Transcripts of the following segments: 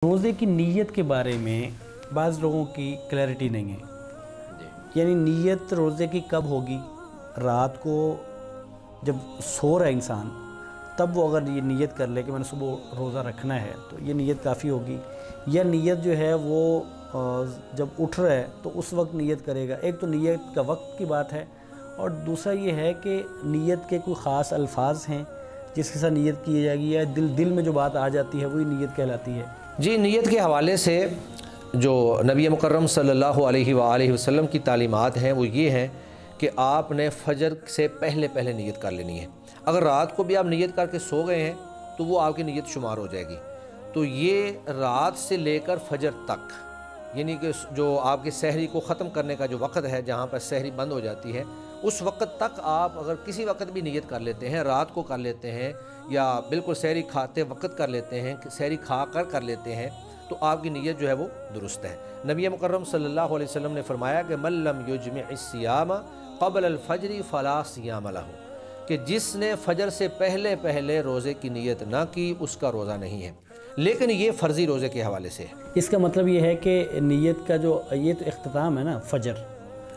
روزے کی نیت کے بارے میں بعض لوگوں کی کلیئرٹی نہیں ہے، یعنی نیت روزے کی کب ہوگی؟ رات کو جب سو رہا ہے انسان تب وہ اگر یہ نیت کر لے کہ میں نے صبح روزہ رکھنا ہے تو یہ نیت کافی ہوگی، یا نیت جو ہے وہ جب اٹھ رہا ہے تو اس وقت نیت کرے گا؟ ایک تو نیت کا وقت کی بات ہے، اور دوسرا یہ ہے کہ نیت کے کوئی خاص الفاظ ہیں جس کے ساتھ نیت کی جائے گی، یا دل میں جو بات آ جاتی ہے وہی نیت کہلاتی ہے؟ جی، نیت کے حوالے سے جو نبی مکرم صلی اللہ علیہ وآلہ وسلم کی تعلیمات ہیں وہ یہ ہیں کہ آپ نے فجر سے پہلے نیت کر لینی ہے۔ اگر رات کو بھی آپ نیت کر کے سو گئے ہیں تو وہ آپ کی نیت شمار ہو جائے گی۔ تو یہ رات سے لے کر فجر تک، یعنی کہ جو آپ کے سحری کو ختم کرنے کا جو وقت ہے، جہاں پر سحری بند ہو جاتی ہے، اس وقت تک آپ اگر کسی وقت بھی نیت کر لیتے ہیں، رات کو کر لیتے ہیں یا بالکل سحری کھاتے وقت کر لیتے ہیں، سحری کھا کر لیتے ہیں، تو آپ کی نیت جو ہے وہ درست ہے۔ نبی مکرم صلی اللہ علیہ وسلم نے فرمایا کہ من لم یجمع الصیام قبل الفجر فلا صیام لہ، کہ جس نے فجر سے پہلے روزے کی نیت نہ کی اس کا روزہ نہیں ہے۔ لیکن یہ فرضی روزے کے حوالے سے ہے۔ اس کا مطلب یہ ہے کہ نیت کا جو یہ تو اختتام ہے نا فجر،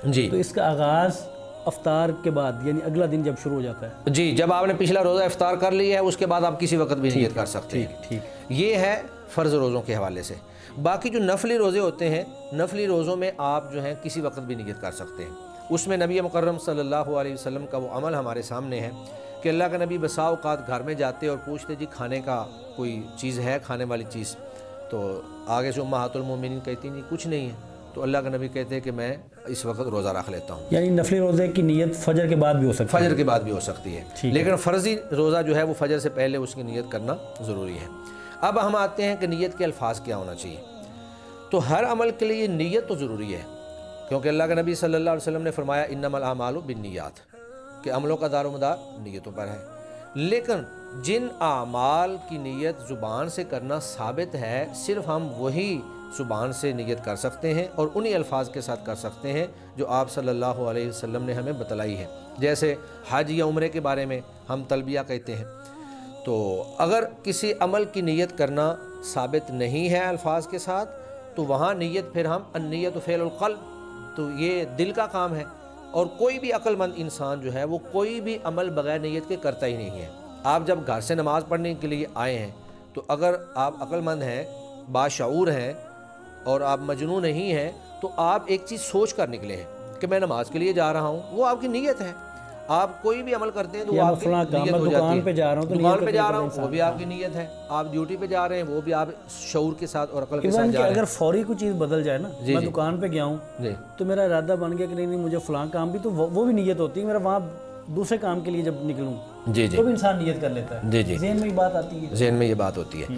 جی، تو اس کا آغاز افطار کے بعد یعنی اگلا دن جب شروع ہو جاتا ہے؟ جی، جب آپ نے پچھلا روزہ افطار کر لیا ہے اس کے بعد آپ کسی وقت بھی نیت کر سکتے ہیں۔ ٹھیک، یہ ہے فرض روزوں کے حوالے سے۔ باقی جو نفلی روزے ہوتے ہیں، نفلی روزوں میں آپ جو ہیں کسی وقت بھی نیت کر سکتے ہیں۔ اس میں نبی مکرم صلی اللہ علیہ وسلم کا وہ عمل ہمارے سامنے ہے کہ اللہ کا نبی بسا اوقات گھر میں جاتے اور پوچھتے جی کھانے کا کوئی چیز ہے، کھانے والی چیز؟ تو آگے سے امہات المومنین کہتی جی کچھ نہیں ہے، تو اللہ کا نبی کہتے ہیں کہ میں اس وقت روزہ رکھ لیتا ہوں۔ یعنی نفلی روزے کی نیت فجر کے بعد بھی ہو سکتی ہے؟ فجر کے بعد بھی ہو سکتی ہے، لیکن فرضی روزہ جو ہے وہ فجر سے پہلے اس کی نیت کرنا ضروری ہے۔ اب ہم آتے ہیں کہ نیت کے الفاظ کیا ہونا چاہیے۔ تو ہر عمل کے لیے نیت تو ضروری ہے، کیونکہ اللہ کا نبی صلی اللہ علیہ وسلم نے فرمایا انما الاعمال بالنیات، کہ عملوں کا دار و مدار نیتوں پر ہے۔ لیکن جن اعمال کی نیت زبان سے کرنا ثابت ہے، صرف ہم وہی زبان سے نیت کر سکتے ہیں اور انہی الفاظ کے ساتھ کر سکتے ہیں جو آپ صلی اللہ علیہ وسلم نے ہمیں بتلائی ہے۔ جیسے حج یا عمرے کے بارے میں ہم تلبیہ کہتے ہیں، تو اگر کسی عمل کی نیت کرنا ثابت نہیں ہے الفاظ کے ساتھ تو وہاں نیت پھر ہم النیت فعل القلب، تو یہ دل کا کام ہے، اور کوئی بھی عقل مند انسان جو ہے وہ کوئی بھی عمل بغیر نیت کے کرتا ہی نہیں ہے۔ آپ جب گھر سے نماز پڑھنے کے لیے آئے ہیں تو اگر آپ عقل مند ہیں، باشعور ہیں اور آپ مجنون نہیں ہیں تو آپ ایک چیز سوچ کر نکلے ہیں کہ میں نماز کے لیے جا رہا ہوں، وہ آپ کی نیت ہے۔ آپ کوئی بھی عمل کرتے ہیں تو وہ آپ کی نیت ہو جاتی ہے۔ دکان پہ جا رہا ہوں تو دکان پہ جا رہا ہوں وہ بھی آپ کی نیت ہے، آپ ڈیوٹی پہ جا رہے ہیں وہ بھی آپ شعور کے ساتھ اور عقل کے ساتھ جا رہے ہیں۔ اگر فوری کوئی چیز بدل جائے نا، میں دکان پہ گیا ہوں تو میرا ارادہ بن گیا کہ نہیں مجھے فلاں کام بھی، تو وہ بھی نیت ہوتی ہے میرا وہاں دوسرے کام کے لیے جب نکلوں تو بھی انسان نیت کر لیتا ہے، ذہن میں یہ بات آتی ہے، ذہن میں یہ بات ہوتی ہے۔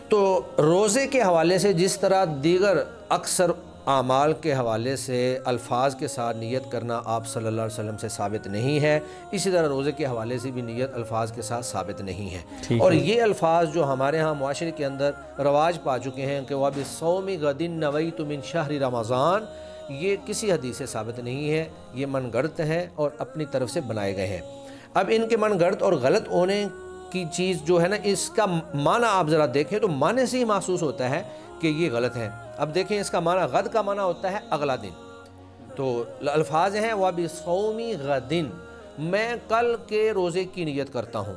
تو روزے کے حوالے سے جس طرح دیگر اکثر اعمال کے حوالے سے الفاظ کے ساتھ نیت کرنا آپ صلی اللہ علیہ وسلم سے ثابت نہیں ہے، اسی طرح روزے کے حوالے سے بھی نیت الفاظ کے ساتھ ثابت نہیں ہے۔ اور یہ الفاظ جو ہمارے ہاں معاشرے کے اندر رواج پا چکے ہیں کہ وَبِالصَّوْمِ غَدٍ نَوَيْتُ مِنْ شَهْرِ رمضان، یہ کسی حدیث سے ثابت نہیں ہے، یہ من گھڑت ہیں اور اپنی طرف سے بنائے گئے ہیں۔ اب ان کے من گھڑت اور غلط ہونے کی چیز جو ہے نا، اس کا معنی آپ ذرا دیکھیں تو معنی سے ہی محسوس ہوتا ہے کہ یہ غلط ہے۔ اب دیکھیں اس کا معنی غد کا معنی ہوتا ہے اگلا دن، تو الفاظ ہیں وَبِصَوْمِ غَدٍ، میں کل کے روزے کی نیت کرتا ہوں۔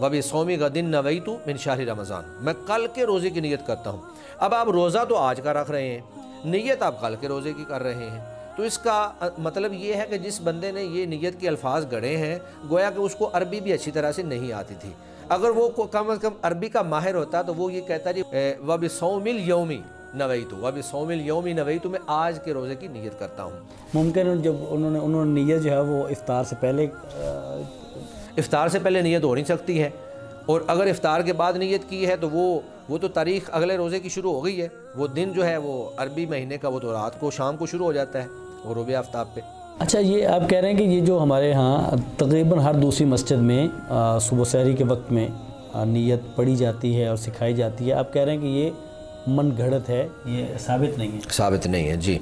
وَبِصَوْمِ غَدٍ نَوَيْتُ مِنْ شَهْرِ رمضان، میں کل کے روزے کی نیت کرتا ہوں۔ اب آپ روزہ تو آج کا رکھ رہے ہیں، نیت آپ کل کے روزے کی کر رہے ہیں، تو اس کا مطلب یہ ہے کہ جس بندے نے یہ نیت کے الفاظ گڑھے ہیں گویا کہ اس کو عربی بھی اچھی طرح سے نہیں آتی تھی۔ اگر وہ کم از کم عربی کا ماہر ہوتا تو وہ یہ کہتا جی وَبِصَوْمِ الْيَوْمِ نَوَيْتُ، وَبِصَوْمِ الْيَوْمِ نَوَيْتُ، میں آج کے روزے کی نیت کرتا ہوں۔ ممکن جب انہوں نے نیت جو ہے وہ افطار سے پہلے نیت ہو نہیں سکتی ہے، اور اگر افطار کے بعد نیت کی ہے تو وہ تو تاریخ اگلے روزے کی شروع ہو گئی ہے، وہ دن جو ہے وہ عربی مہینے کا وہ تو رات کو شام کو شروع ہو جاتا ہے غروب آفتاب پہ۔ اچھا، یہ آپ کہہ رہے ہیں کہ یہ جو ہمارے ہاں تقریباً ہر دوسری مسجد میں صبح سحری کے وقت میں نیت پڑھی جاتی ہے اور سکھائی جاتی ہے، آپ کہہ رہے ہیں کہ یہ من گھڑت ہے، یہ ثابت نہیں ہے؟ ثابت نہیں ہے، جی۔